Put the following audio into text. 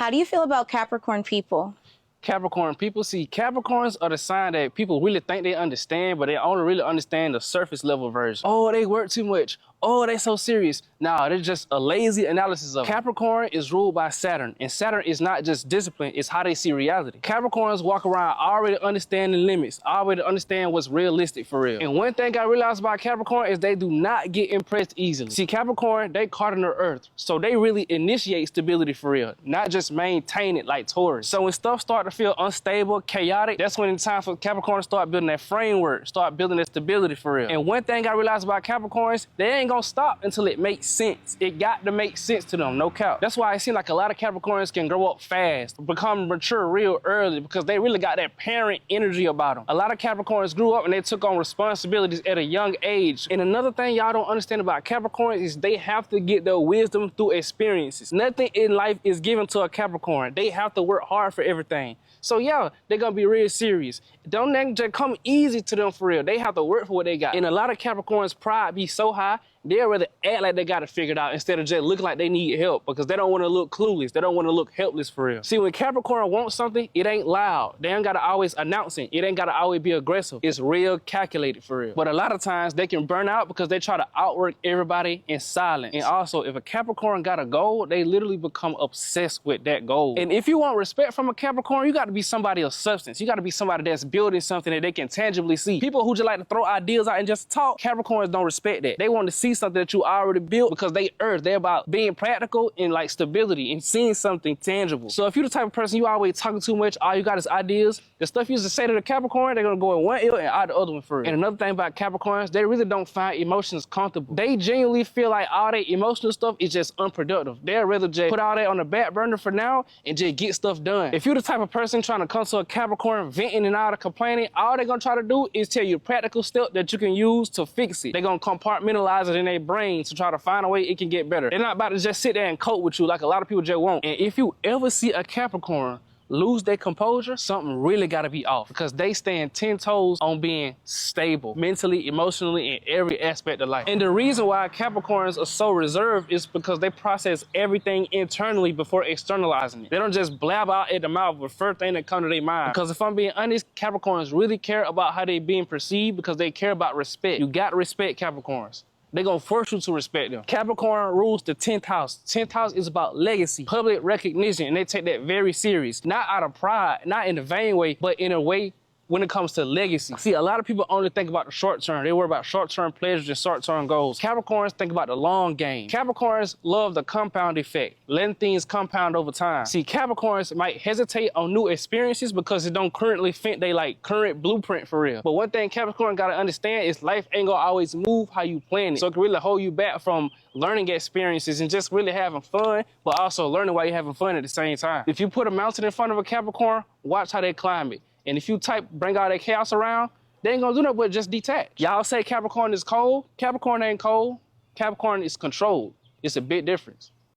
How do you feel about Capricorn people? Capricorn people, see, Capricorns are the sign that people really think they understand, but they only really understand the surface level version. Oh, they work too much. Oh, they so serious. Nah, they're just a lazy analysis of it. Capricorn is ruled by Saturn, and Saturn is not just discipline, it's how they see reality. Capricorns walk around already understanding limits, already understand what's realistic for real. And one thing I realized about Capricorn is they do not get impressed easily. See, Capricorn, they cardinal Earth, so they really initiate stability for real, not just maintain it like Taurus. So when stuff start to feel unstable, chaotic, that's when it's time for Capricorn to start building that framework, start building that stability for real. And one thing I realized about Capricorns, they ain't gonna stop until it makes sense. It got to make sense to them, no cap. That's why it seems like a lot of Capricorns can grow up fast, become mature real early, because they really got that parent energy about them. A lot of Capricorns grew up and they took on responsibilities at a young age. And another thing y'all don't understand about Capricorns is they have to get their wisdom through experiences. Nothing in life is given to a Capricorn. They have to work hard for everything. So yeah, they're gonna be real serious. Don't just come easy to them for real. They have to work for what they got. And a lot of Capricorns' pride be so high, they'll rather act like they got it figured out instead of just looking like they need help, because they don't want to look clueless. They don't want to look helpless for real. See, when Capricorn wants something, it ain't loud. They ain't got to always announce it. It ain't got to always be aggressive. It's real calculated for real. But a lot of times they can burn out because they try to outwork everybody in silence. And also, if a Capricorn got a goal, they literally become obsessed with that goal. And if you want respect from a Capricorn, you got to be somebody of substance. You got to be somebody that's building something that they can tangibly see. People who just like to throw ideas out and just talk, Capricorns don't respect that. They want to see something that you already built, because they Earth. They're about being practical and like stability and seeing something tangible. So if you're the type of person you always talking too much, all you got is ideas, the stuff you used to say to the Capricorn, they're gonna go in one ear and out the other one for real. And another thing about Capricorns, they really don't find emotions comfortable. They genuinely feel like all that emotional stuff is just unproductive. They'd rather just put all that on the back burner for now and just get stuff done. If you're the type of person trying to come to a Capricorn venting and all the complaining, all they're gonna try to do is tell you practical steps that you can use to fix it. They're gonna compartmentalize it in their brain to try to find a way it can get better. They're not about to just sit there and cope with you like a lot of people just won't. And if you ever see a Capricorn lose their composure, something really gotta be off, because they stand 10 toes on being stable, mentally, emotionally, in every aspect of life. And the reason why Capricorns are so reserved is because they process everything internally before externalizing it. They don't just blab out at the mouth with the first thing that comes to their mind. Because if I'm being honest, Capricorns really care about how they're being perceived, because they care about respect. You gotta respect Capricorns. They're gonna force you to respect them. Capricorn rules the 10th house. 10th house is about legacy, public recognition, and they take that very serious. Not out of pride, not in a vain way, but in a way when it comes to legacy. See, a lot of people only think about the short term. They worry about short-term pleasures and short-term goals. Capricorns think about the long game. Capricorns love the compound effect, letting things compound over time. See, Capricorns might hesitate on new experiences because it don't currently fit they like current blueprint for real. But one thing Capricorn gotta understand is life ain't gonna always move how you plan it. So it can really hold you back from learning experiences and just really having fun, but also learning while you're having fun at the same time. If you put a mountain in front of a Capricorn, watch how they climb it. And if you bring all that chaos around, they ain't gonna do nothing but just detach. Y'all say Capricorn is cold. Capricorn ain't cold. Capricorn is controlled. It's a big difference.